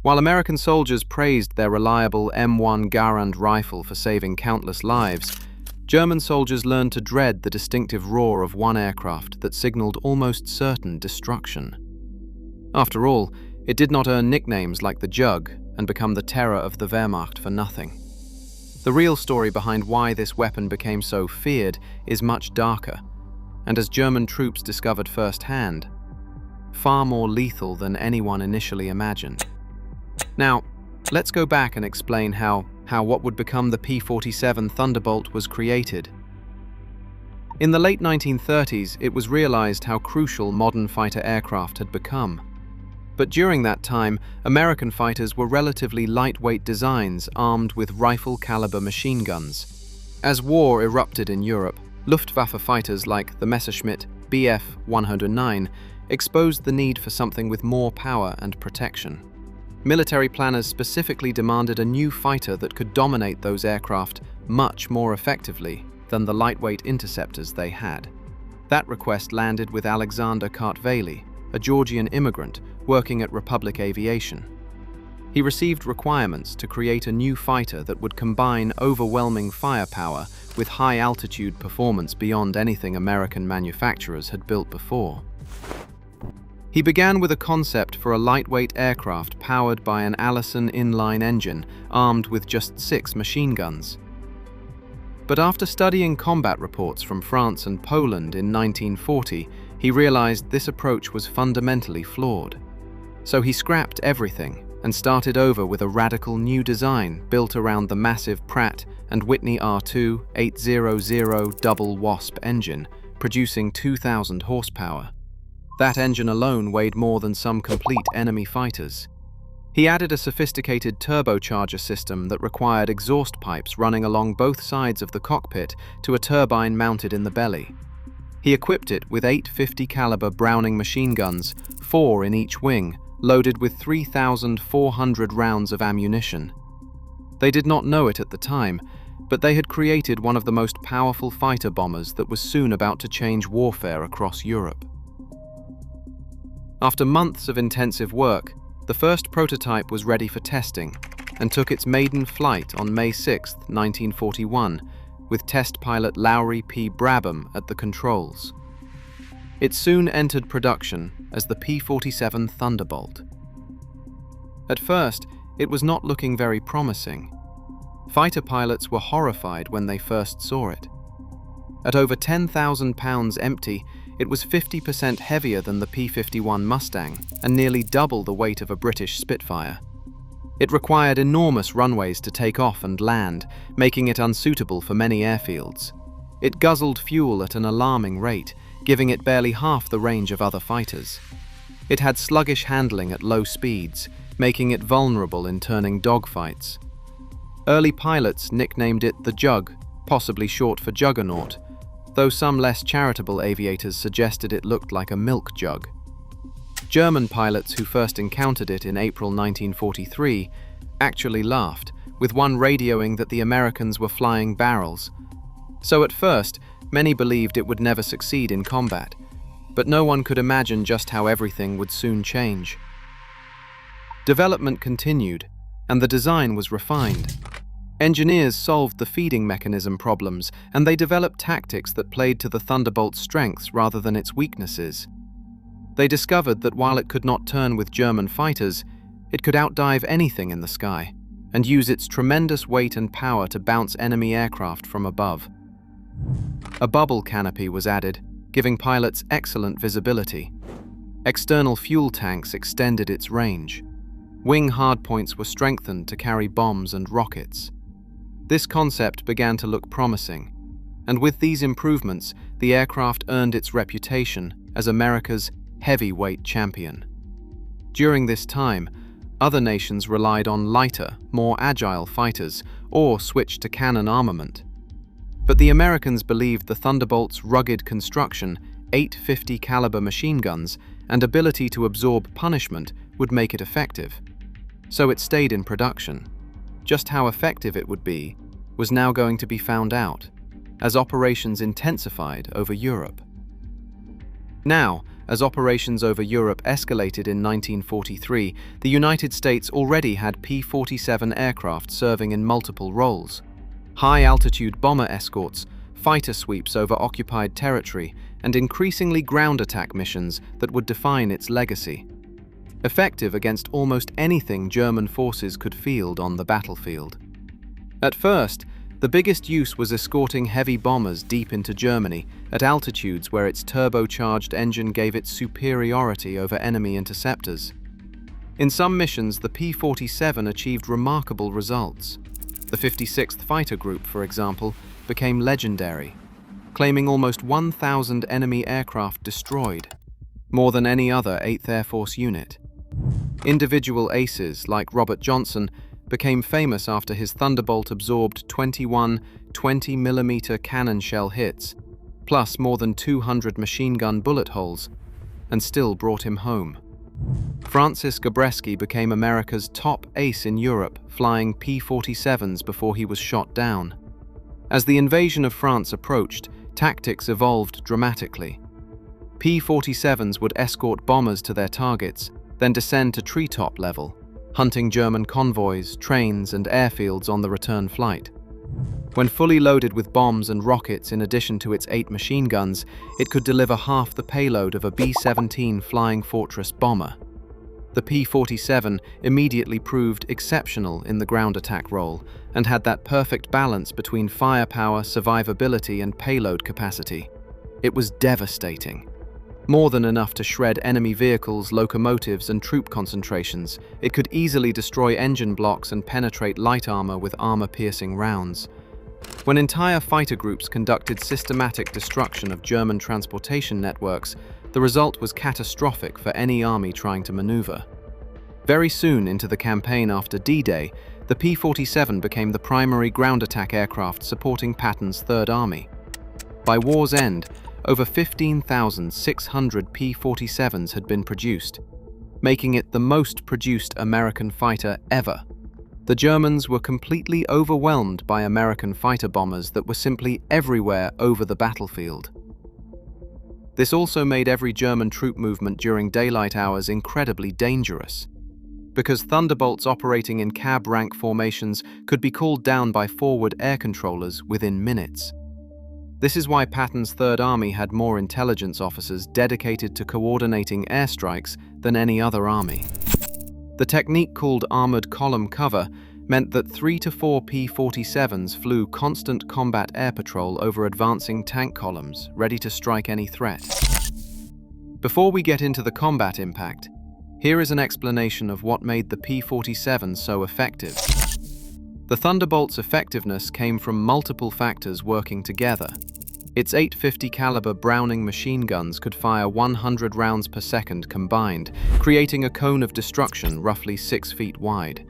While American soldiers praised their reliable M1 Garand rifle for saving countless lives, German soldiers learned to dread the distinctive roar of one aircraft that signaled almost certain destruction. After all, it did not earn nicknames like the Jug and become the terror of the Wehrmacht for nothing. The real story behind why this weapon became so feared is much darker, and as German troops discovered firsthand, far more lethal than anyone initially imagined. Now, let's go back and explain how what would become the P-47 Thunderbolt was created. In the late 1930s, it was realized how crucial modern fighter aircraft had become. But during that time, American fighters were relatively lightweight designs armed with rifle-caliber machine guns. As war erupted in Europe, Luftwaffe fighters like the Messerschmitt Bf 109 exposed the need for something with more power and protection. Military planners specifically demanded a new fighter that could dominate those aircraft much more effectively than the lightweight interceptors they had. That request landed with Alexander Kartveli, a Georgian immigrant working at Republic Aviation. He received requirements to create a new fighter that would combine overwhelming firepower with high-altitude performance beyond anything American manufacturers had built before. He began with a concept for a lightweight aircraft powered by an Allison inline engine armed with just 6 machine guns. But after studying combat reports from France and Poland in 1940, he realized this approach was fundamentally flawed. So he scrapped everything and started over with a radical new design built around the massive Pratt and Whitney R2 800 double Wasp engine, producing 2,000 horsepower. That engine alone weighed more than some complete enemy fighters. He added a sophisticated turbocharger system that required exhaust pipes running along both sides of the cockpit to a turbine mounted in the belly. He equipped it with 850 caliber Browning machine guns, 4 in each wing, loaded with 3,400 rounds of ammunition. They did not know it at the time, but they had created one of the most powerful fighter bombers that was soon about to change warfare across Europe. After months of intensive work, the first prototype was ready for testing and took its maiden flight on May 6, 1941, with test pilot Lowry P. Brabham at the controls. It soon entered production as the P-47 Thunderbolt. At first, it was not looking very promising. Fighter pilots were horrified when they first saw it. At over 10,000 pounds empty, it was 50% heavier than the P-51 Mustang and nearly double the weight of a British Spitfire. It required enormous runways to take off and land, making it unsuitable for many airfields. It guzzled fuel at an alarming rate, giving it barely half the range of other fighters. It had sluggish handling at low speeds, making it vulnerable in turning dogfights. Early pilots nicknamed it the Jug, possibly short for Juggernaut, though some less charitable aviators suggested it looked like a milk jug. German pilots who first encountered it in April 1943 actually laughed, with one radioing that the Americans were flying barrels. So at first, many believed it would never succeed in combat, but no one could imagine just how everything would soon change. Development continued, and the design was refined. Engineers solved the feeding mechanism problems, and they developed tactics that played to the Thunderbolt's strengths rather than its weaknesses. They discovered that while it could not turn with German fighters, it could outdive anything in the sky, and use its tremendous weight and power to bounce enemy aircraft from above. A bubble canopy was added, giving pilots excellent visibility. External fuel tanks extended its range. Wing hardpoints were strengthened to carry bombs and rockets. This concept began to look promising, and with these improvements, the aircraft earned its reputation as America's heavyweight champion. During this time, other nations relied on lighter, more agile fighters or switched to cannon armament. But the Americans believed the Thunderbolt's rugged construction, 850 caliber machine guns, and ability to absorb punishment would make it effective. So it stayed in production. Just how effective it would be was now going to be found out, as operations intensified over Europe. Now, As operations over Europe escalated in 1943, the United States already had P-47 aircraft serving in multiple roles: high-altitude bomber escorts, fighter sweeps over occupied territory, and increasingly ground attack missions that would define its legacy. Effective against almost anything German forces could field on the battlefield. At first, the biggest use was escorting heavy bombers deep into Germany at altitudes where its turbocharged engine gave it superiority over enemy interceptors. In some missions, the P-47 achieved remarkable results. The 56th Fighter Group, for example, became legendary, claiming almost 1,000 enemy aircraft destroyed, more than any other 8th Air Force unit. Individual aces like Robert Johnson became famous after his Thunderbolt absorbed 21 20mm cannon shell hits, plus more than 200 machine gun bullet holes, and still brought him home. Francis Gabreski became America's top ace in Europe, flying P-47s before he was shot down. As the invasion of France approached, tactics evolved dramatically. P-47s would escort bombers to their targets, then descend to treetop level, hunting German convoys, trains, and airfields on the return flight. When fully loaded with bombs and rockets in addition to its 8 machine guns, it could deliver half the payload of a B-17 Flying Fortress bomber. The P-47 immediately proved exceptional in the ground attack role and had that perfect balance between firepower, survivability, and payload capacity. It was devastating. More than enough to shred enemy vehicles, locomotives, and troop concentrations. It could easily destroy engine blocks and penetrate light armor with armor-piercing rounds. When entire fighter groups conducted systematic destruction of German transportation networks, the result was catastrophic for any army trying to maneuver. Very soon into the campaign after D-Day, the P-47 became the primary ground attack aircraft supporting Patton's Third Army. By war's end, over 15,600 P-47s had been produced, making it the most produced American fighter ever. The Germans were completely overwhelmed by American fighter bombers that were simply everywhere over the battlefield. This also made every German troop movement during daylight hours incredibly dangerous, because Thunderbolts operating in cab rank formations could be called down by forward air controllers within minutes. This is why Patton's Third Army had more intelligence officers dedicated to coordinating airstrikes than any other army. The technique called armored column cover meant that 3 to 4 P-47s flew constant combat air patrol over advancing tank columns, ready to strike any threat. Before we get into the combat impact, here is an explanation of what made the P-47 so effective. The Thunderbolt's effectiveness came from multiple factors working together. Its 850 caliber Browning machine guns could fire 100 rounds per second combined, creating a cone of destruction roughly 6 feet wide.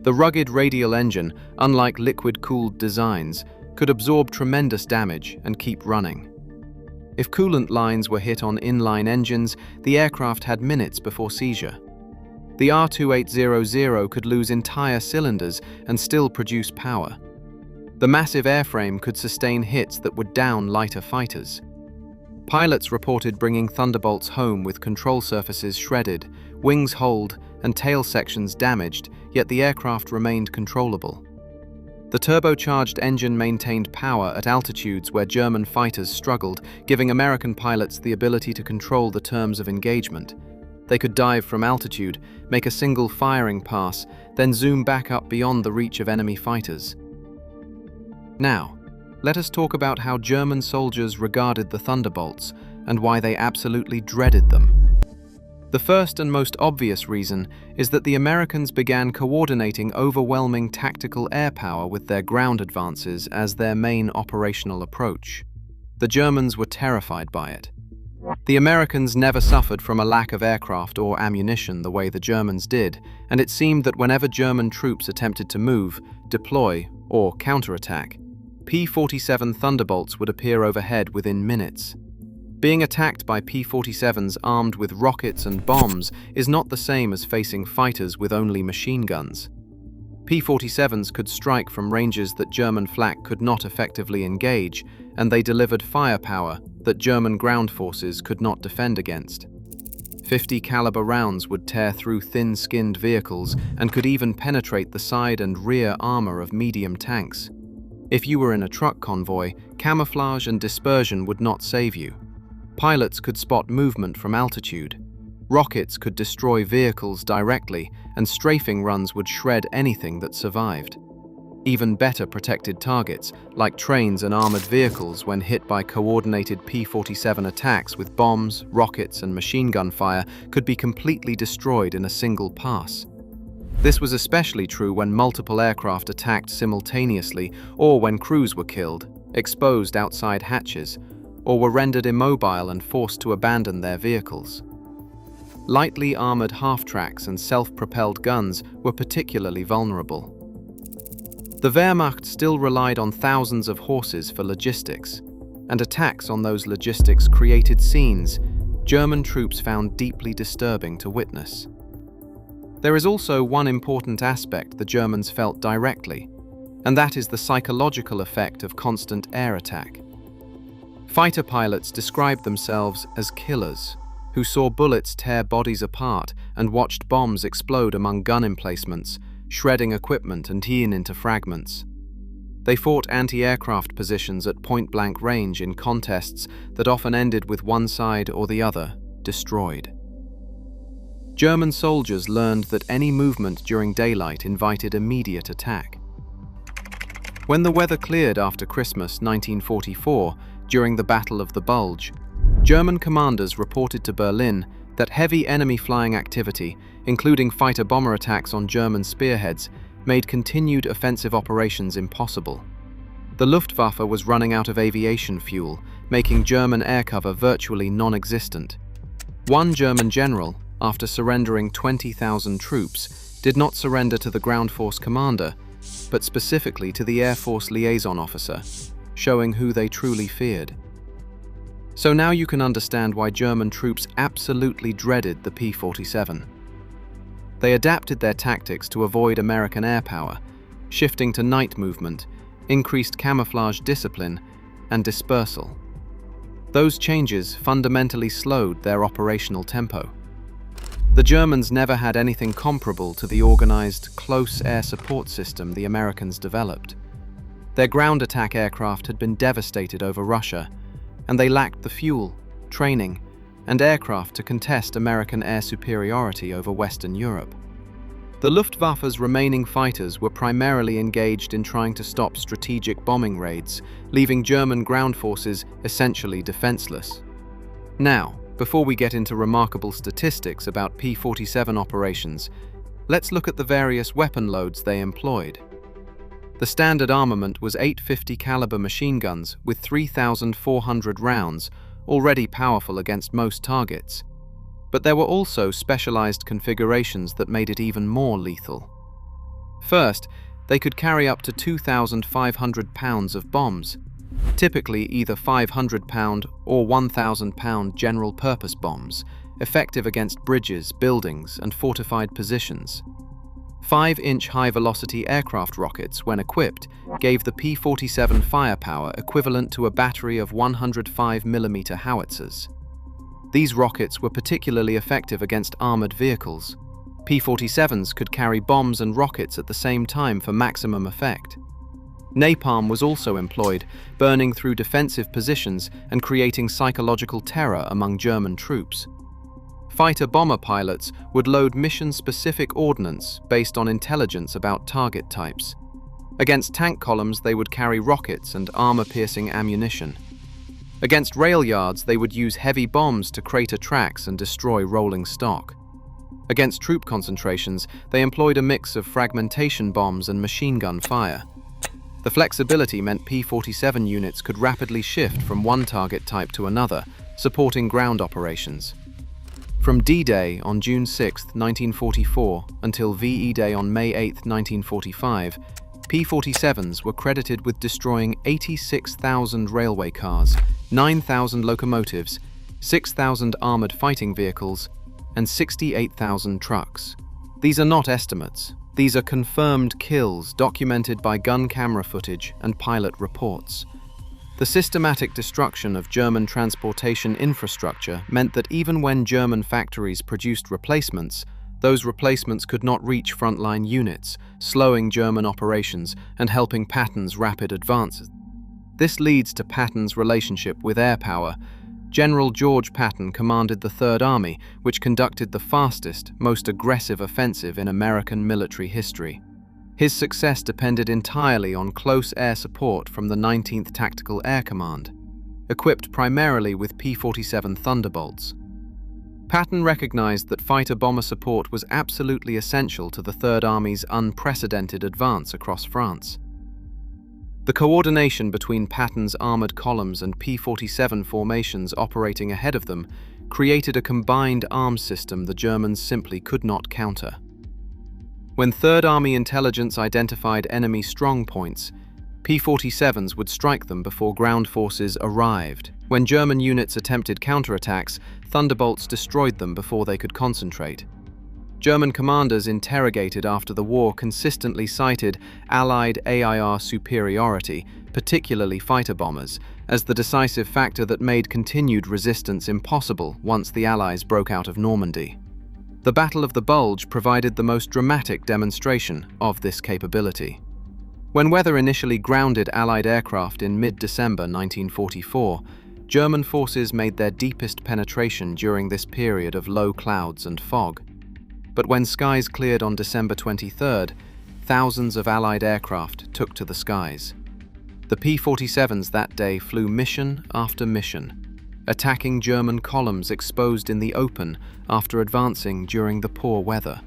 The rugged radial engine, unlike liquid-cooled designs, could absorb tremendous damage and keep running. If coolant lines were hit on inline engines, the aircraft had minutes before seizure. The R2800 could lose entire cylinders and still produce power. The massive airframe could sustain hits that would down lighter fighters. Pilots reported bringing Thunderbolts home with control surfaces shredded, wings holed, and tail sections damaged, yet the aircraft remained controllable. The turbocharged engine maintained power at altitudes where German fighters struggled, giving American pilots the ability to control the terms of engagement. They could dive from altitude, make a single firing pass, then zoom back up beyond the reach of enemy fighters. Now, let us talk about how German soldiers regarded the Thunderbolts and why they absolutely dreaded them. The first and most obvious reason is that the Americans began coordinating overwhelming tactical air power with their ground advances as their main operational approach. The Germans were terrified by it. The Americans never suffered from a lack of aircraft or ammunition the way the Germans did, and it seemed that whenever German troops attempted to move, deploy, or counterattack, P-47 Thunderbolts would appear overhead within minutes. Being attacked by P-47s armed with rockets and bombs is not the same as facing fighters with only machine guns. P-47s could strike from ranges that German flak could not effectively engage, and they delivered firepower that German ground forces could not defend against. 50 caliber rounds would tear through thin-skinned vehicles and could even penetrate the side and rear armor of medium tanks. If you were in a truck convoy, camouflage and dispersion would not save you. Pilots could spot movement from altitude. Rockets could destroy vehicles directly, and strafing runs would shred anything that survived. Even better protected targets, like trains and armored vehicles when hit by coordinated P-47 attacks with bombs, rockets, and machine gun fire, could be completely destroyed in a single pass. This was especially true when multiple aircraft attacked simultaneously, or when crews were killed, exposed outside hatches, or were rendered immobile and forced to abandon their vehicles. Lightly armored half-tracks and self-propelled guns were particularly vulnerable. The Wehrmacht still relied on thousands of horses for logistics, and attacks on those logistics created scenes German troops found deeply disturbing to witness. There is also one important aspect the Germans felt directly, and that is the psychological effect of constant air attack. Fighter pilots described themselves as killers, who saw bullets tear bodies apart and watched bombs explode among gun emplacements, shredding equipment and tearing into fragments. They fought anti-aircraft positions at point-blank range in contests that often ended with one side or the other destroyed. German soldiers learned that any movement during daylight invited immediate attack. When the weather cleared after Christmas 1944, during the Battle of the Bulge, German commanders reported to Berlin that heavy enemy flying activity, including fighter-bomber attacks on German spearheads, made continued offensive operations impossible. The Luftwaffe was running out of aviation fuel, making German air cover virtually non-existent. One German general, after surrendering 20,000 troops, did not surrender to the ground force commander, but specifically to the Air Force liaison officer, showing who they truly feared. So now you can understand why German troops absolutely dreaded the P-47. They adapted their tactics to avoid American air power, shifting to night movement, increased camouflage discipline, and dispersal. Those changes fundamentally slowed their operational tempo. The Germans never had anything comparable to the organized, close air support system the Americans developed. Their ground attack aircraft had been devastated over Russia, and they lacked the fuel, training, and aircraft to contest American air superiority over Western Europe. The Luftwaffe's remaining fighters were primarily engaged in trying to stop strategic bombing raids, leaving German ground forces essentially defenseless. Now, before we get into remarkable statistics about P-47 operations, let's look at the various weapon loads they employed. The standard armament was 850 caliber machine guns with 3,400 rounds, already powerful against most targets. But there were also specialized configurations that made it even more lethal. First, they could carry up to 2,500 pounds of bombs, typically either 500-pound or 1,000-pound general-purpose bombs, effective against bridges, buildings, and fortified positions. 5-inch high-velocity aircraft rockets, when equipped, gave the P-47 firepower equivalent to a battery of 105mm howitzers. These rockets were particularly effective against armored vehicles. P-47s could carry bombs and rockets at the same time for maximum effect. Napalm was also employed, burning through defensive positions and creating psychological terror among German troops. Fighter-bomber pilots would load mission-specific ordnance based on intelligence about target types. Against tank columns, they would carry rockets and armor-piercing ammunition. Against rail yards, they would use heavy bombs to crater tracks and destroy rolling stock. Against troop concentrations, they employed a mix of fragmentation bombs and machine gun fire. The flexibility meant P-47 units could rapidly shift from one target type to another, supporting ground operations. From D-Day on June 6, 1944, until VE Day on May 8, 1945, P-47s were credited with destroying 86,000 railway cars, 9,000 locomotives, 6,000 armored fighting vehicles, and 68,000 trucks. These are not estimates. These are confirmed kills documented by gun camera footage and pilot reports. The systematic destruction of German transportation infrastructure meant that even when German factories produced replacements, those replacements could not reach frontline units, slowing German operations and helping Patton's rapid advances. This leads to Patton's relationship with air power. General George Patton commanded the Third Army, which conducted the fastest, most aggressive offensive in American military history. His success depended entirely on close air support from the 19th Tactical Air Command, equipped primarily with P-47 Thunderbolts. Patton recognized that fighter-bomber support was absolutely essential to the Third Army's unprecedented advance across France. The coordination between Patton's armored columns and P-47 formations operating ahead of them created a combined arms system the Germans simply could not counter. When Third Army intelligence identified enemy strongpoints, P-47s would strike them before ground forces arrived. When German units attempted counterattacks, Thunderbolts destroyed them before they could concentrate. German commanders interrogated after the war consistently cited Allied AIR superiority, particularly fighter bombers, as the decisive factor that made continued resistance impossible once the Allies broke out of Normandy. The Battle of the Bulge provided the most dramatic demonstration of this capability. When weather initially grounded Allied aircraft in mid-December 1944, German forces made their deepest penetration during this period of low clouds and fog. But when skies cleared on December 23rd, thousands of Allied aircraft took to the skies. The P-47s that day flew mission after mission, attacking German columns exposed in the open after advancing during the poor weather.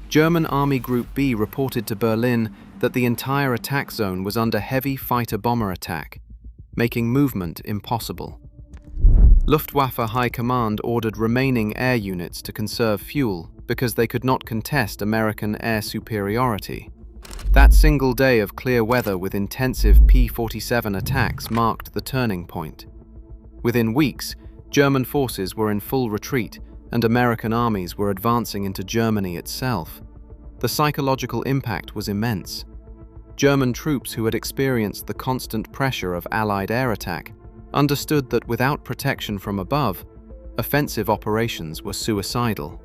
German Army Group B reported to Berlin that the entire attack zone was under heavy fighter-bomber attack, making movement impossible. Luftwaffe High Command ordered remaining air units to conserve fuel because they could not contest American air superiority. That single day of clear weather with intensive P-47 attacks marked the turning point. Within weeks, German forces were in full retreat and American armies were advancing into Germany itself. The psychological impact was immense. German troops who had experienced the constant pressure of Allied air attack understood that without protection from above, offensive operations were suicidal.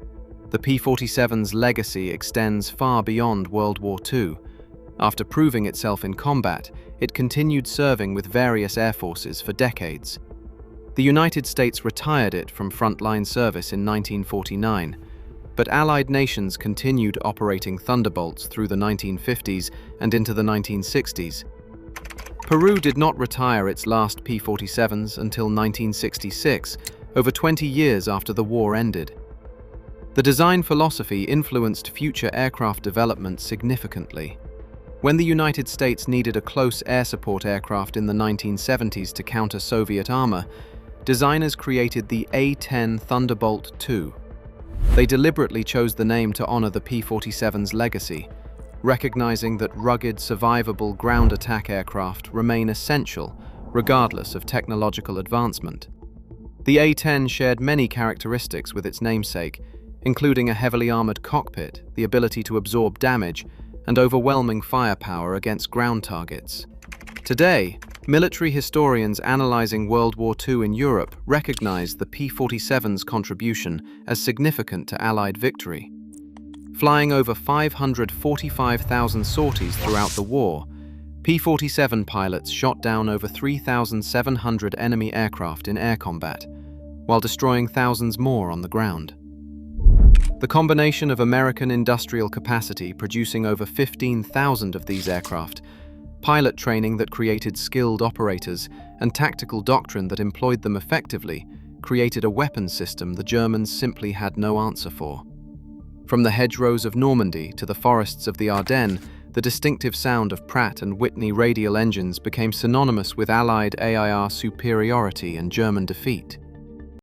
The P-47's legacy extends far beyond World War II. After proving itself in combat, it continued serving with various air forces for decades. The United States retired it from frontline service in 1949, but Allied nations continued operating Thunderbolts through the 1950s and into the 1960s. Peru did not retire its last P-47s until 1966, over 20 years after the war ended. The design philosophy influenced future aircraft development significantly. When the United States needed a close air support aircraft in the 1970s to counter Soviet armor, designers created the A-10 Thunderbolt II. They deliberately chose the name to honor the P-47's legacy, recognizing that rugged, survivable ground attack aircraft remain essential regardless of technological advancement. The A-10 shared many characteristics with its namesake, including a heavily armored cockpit, the ability to absorb damage, and overwhelming firepower against ground targets. Today, military historians analyzing World War II in Europe recognize the P-47's contribution as significant to Allied victory. Flying over 545,000 sorties throughout the war, P-47 pilots shot down over 3,700 enemy aircraft in air combat, while destroying thousands more on the ground. The combination of American industrial capacity producing over 15,000 of these aircraft, pilot training that created skilled operators, and tactical doctrine that employed them effectively, created a weapons system the Germans simply had no answer for. From the hedgerows of Normandy to the forests of the Ardennes, the distinctive sound of Pratt and Whitney radial engines became synonymous with Allied AIR superiority and German defeat.